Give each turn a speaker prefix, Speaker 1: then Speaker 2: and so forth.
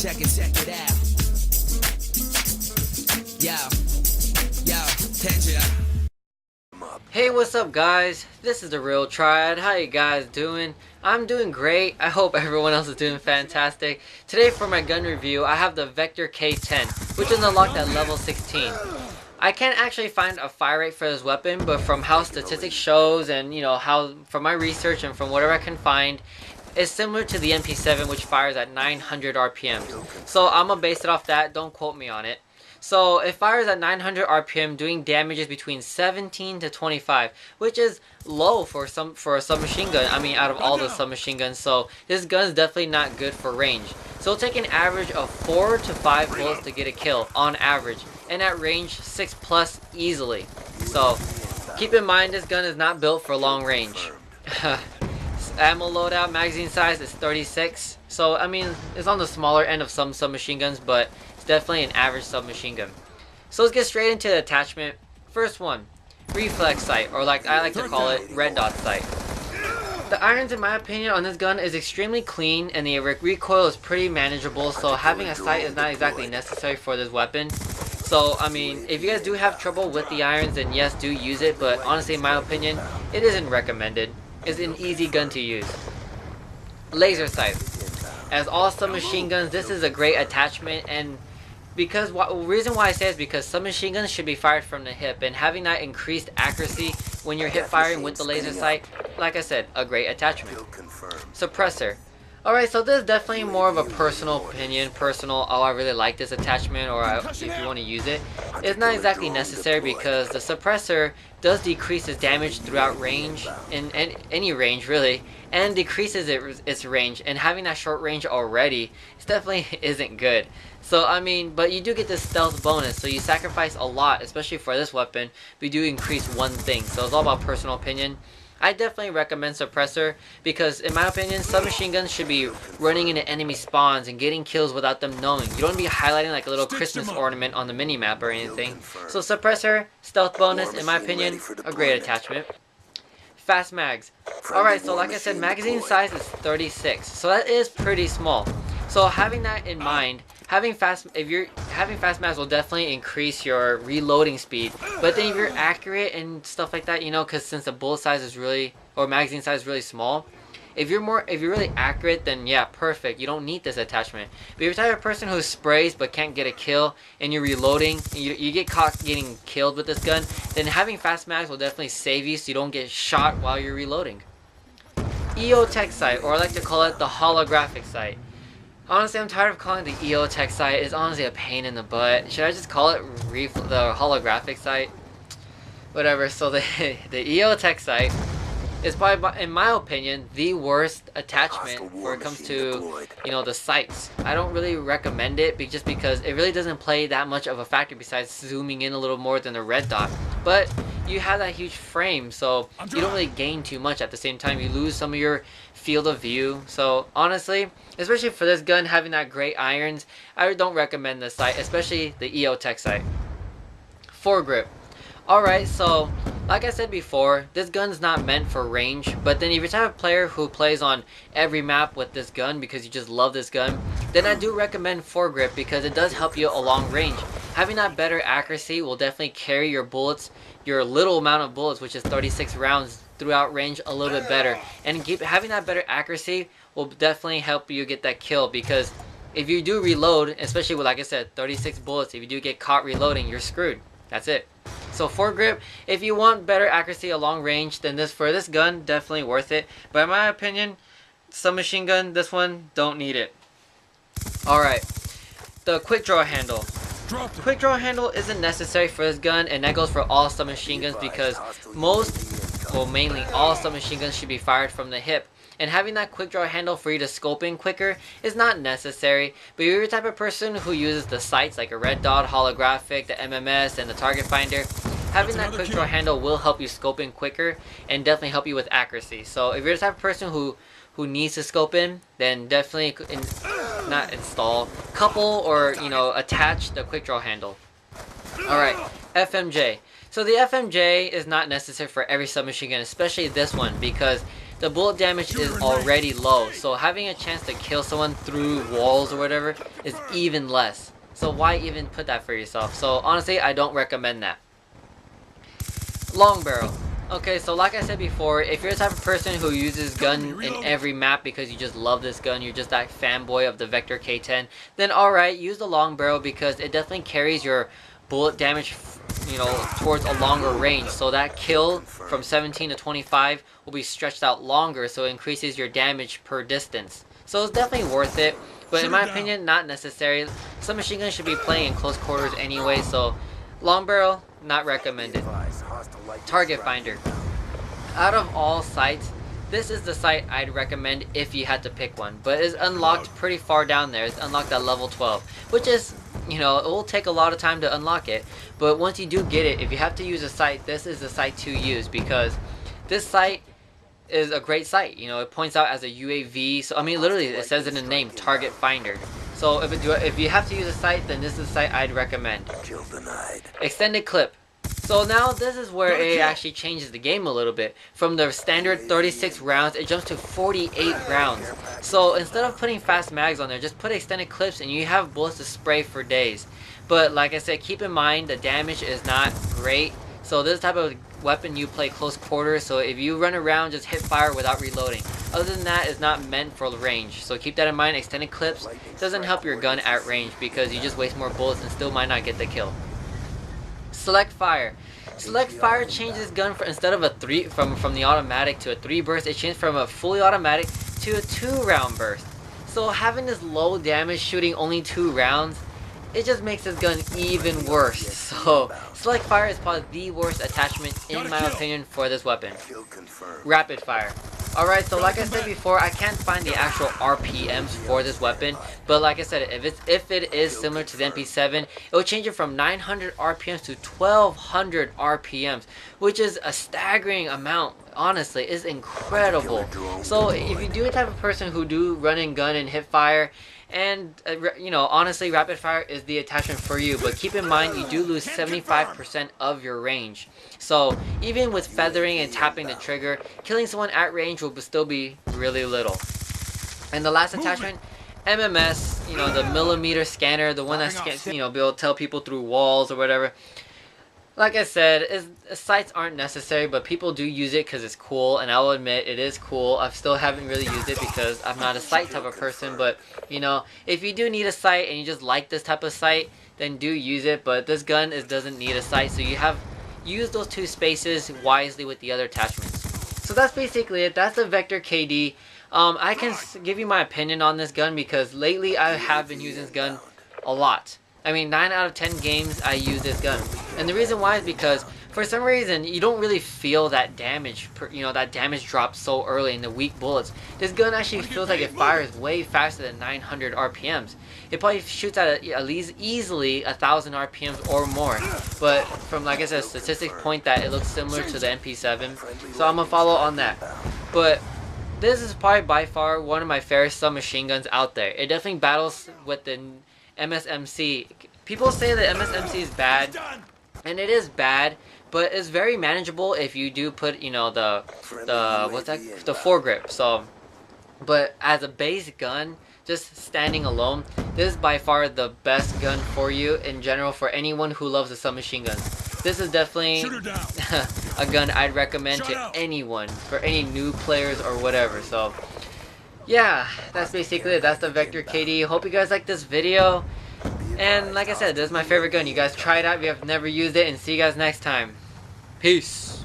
Speaker 1: check it out. Yo, tension.
Speaker 2: Hey, what's up guys? This is the Real Triad. How you guys doing? I'm doing great. I hope everyone else is doing fantastic. Today for my gun review, I have the Vector K10, which is unlocked at level 16. I can't actually find a fire rate for this weapon, but from how statistics shows and how from my research and from whatever I can find, it's similar to the MP7, which fires at 900 RPM. So I'm gonna base it off that. Don't quote me on it. So it fires at 900 RPM, doing damages between 17 to 25, which is low for a submachine gun. I mean, out of all the submachine guns, so this gun is definitely not good for range. So it'll take an average of 4 to 5 bullets to get a kill on average, and at range 6 plus easily. So keep in mind, this gun is not built for long range. Ammo loadout magazine size is 36, so I mean it's on the smaller end of some submachine guns, but it's definitely an average submachine gun. So let's get straight into the attachment. First one, reflex sight, or like I like to call it, red dot sight. The irons, in my opinion, on this gun is extremely clean, and the recoil is pretty manageable, so having a sight is not exactly necessary for this weapon. So I mean, if you guys do have trouble with the irons, then yes, do use it, but honestly in my opinion it isn't recommended. It's an easy gun to use. Laser sight. As all submachine guns, this is a great attachment, and because reason why I say is because submachine guns should be fired from the hip, and having that increased accuracy when you're hip firing with the laser sight, like I said, a great attachment. Suppressor. Alright, so this is definitely more of a personal opinion, oh I really like this attachment, or if you want to use it. It's not exactly necessary because the suppressor does decrease its damage throughout range, in any range really, and decreases its range, and having that short range already, it definitely isn't good. So I mean, but you do get this stealth bonus, so you sacrifice a lot, especially for this weapon, but you do increase one thing, so it's all about personal opinion. I definitely recommend suppressor because, in my opinion, submachine guns should be running into enemy spawns and getting kills without them knowing. You don't want to be highlighting like a little Christmas ornament on the minimap or anything. So suppressor, stealth bonus, in my opinion, a great attachment. Fast mags. Alright, so like I said, magazine size is 36, so that is pretty small. So having that in mind, having fast mags will definitely increase your reloading speed. But then if you're accurate and stuff like that, because since the bullet size is really, or magazine size is really small, if you're really accurate, then yeah, perfect. You don't need this attachment. But if you're the type of person who sprays but can't get a kill, and you're reloading, and you get caught getting killed with this gun, then having fast mags will definitely save you so you don't get shot while you're reloading. EO tech sight, or I like to call it the holographic sight. Honestly, I'm tired of calling it the EO tech sight. It's honestly a pain in the butt. Should I just call it the holographic sight? Whatever. So the EO tech sight is probably, in my opinion, the worst attachment when it comes to the sights. I don't really recommend it just because it really doesn't play that much of a factor besides zooming in a little more than the red dot. But you have that huge frame, so you don't really gain too much. At the same time, you lose some of your field of view. So honestly, especially for this gun having that great irons, I don't recommend this sight, especially the EO tech sight. Foregrip. Alright, so like I said before, this gun's not meant for range, but then if you're the type of player who plays on every map with this gun because you just love this gun, then I do recommend foregrip because it does help you along range. Having that better accuracy will definitely carry your bullets, your little amount of bullets, which is 36 rounds, throughout range a little bit better. And having that better accuracy will definitely help you get that kill, because if you do reload, especially with, like I said, 36 bullets, if you do get caught reloading, you're screwed. That's it. So foregrip, if you want better accuracy along range, then for this gun, definitely worth it. But in my opinion, submachine gun, this one, don't need it. Alright, the quick draw handle. Quick draw handle isn't necessary for this gun, and that goes for all submachine guns because mainly all submachine guns should be fired from the hip. And having that quick draw handle for you to scope in quicker is not necessary. But if you're the type of person who uses the sights like a red dot, holographic, the MMS, and the target finder, having that quick draw handle will help you scope in quicker and definitely help you with accuracy. So if you're the type of person who needs to scope in, then definitely not install, couple, or attach the quick draw handle. Alright, FMJ. So the FMJ is not necessary for every submachine gun, especially this one, because the bullet damage is already low. So having a chance to kill someone through walls or whatever is even less. So why even put that for yourself? So honestly, I don't recommend that. Long barrel. Okay, so like I said before, if you're the type of person who uses gun in every map because you just love this gun, you're just that fanboy of the Vector K10, then alright, use the long barrel because it definitely carries your bullet damage, you know, towards a longer range. So that kill from 17 to 25 will be stretched out longer, so it increases your damage per distance. So it's definitely worth it, but in my opinion, not necessary. Submachine gun should be playing in close quarters anyway, so long barrel, not recommended. Target finder. Out of all sights, this is the sight I'd recommend if you had to pick one, but it's unlocked pretty far down there. It's unlocked at level 12, which is, you know, it will take a lot of time to unlock it, but once you do get it, if you have to use a sight, this is the sight to use, because this sight is a great sight. You know, it points out as a UAV, so I mean literally it says in the name, target finder. So if you have to use a sight, then this is the sight I'd recommend. Extended clip. So now this is where it actually changes the game a little bit. From the standard 36 rounds, it jumps to 48 rounds. So instead of putting fast mags on there, just put extended clips and you have bullets to spray for days. But like I said, keep in mind the damage is not great. So this type of weapon you play close quarters, so if you run around, just hit fire without reloading. Other than that, it's not meant for range. So keep that in mind. Extended clips doesn't help your gun at range because you just waste more bullets and still might not get the kill. Select fire. Select fire changes gun instead of a 3 from the automatic to a 3 burst. It changed from a fully automatic to a 2-round burst. So having this low damage shooting only 2 rounds, it just makes this gun even worse. So select fire is probably the worst attachment in my opinion for this weapon. Rapid fire. Alright, so like I said before, I can't find the actual RPMs for this weapon, but like I said, if it is similar to the MP7, it will change it from 900 RPMs to 1200 RPMs, which is a staggering amount. Honestly, it's incredible. So if you do a type of person who do run and gun and hip fire, and you know, honestly, rapid fire is the attachment for you, but keep in mind you do lose 75% of your range. So even with feathering and tapping the trigger, killing someone at range will still be really little. And the last attachment, MMS, you know, the millimeter scanner, the one that scans, you know, be able to tell people through walls or whatever. Like I said, sights aren't necessary, but people do use it because it's cool, and I'll admit it is cool. I still haven't really used it because I'm not a sight type of person, but you know, if you do need a sight and you just like this type of sight, then do use it. But this gun doesn't need a sight, so use those 2 spaces wisely with the other attachments. So that's basically it. That's the Vector KD. I can give you my opinion on this gun because lately I have been using this gun a lot. I mean, 9 out of 10 games I use this gun, and the reason why is because for some reason you don't really feel that damage, that damage drop so early in the weak bullets. This gun actually feels like it fires way faster than 900 RPMs. It probably shoots at least easily 1000 RPMs or more. But from, like I said, statistics point that it looks similar to the MP7, so I'm gonna follow on that. But this is probably by far one of my favorite submachine guns out there. It definitely battles with the MSMC. People say that MSMC is bad, and it is bad, but it's very manageable if you do put, you know, the foregrip. So, but as a base gun, just standing alone, this is by far the best gun for you in general for anyone who loves a submachine gun. This is definitely a gun I'd recommend to anyone, for any new players or whatever. So yeah, that's basically it. That's the Vector KD. Hope you guys like this video. And like I said, this is my favorite gun. You guys try it out if you have never used it, and see you guys next time. Peace.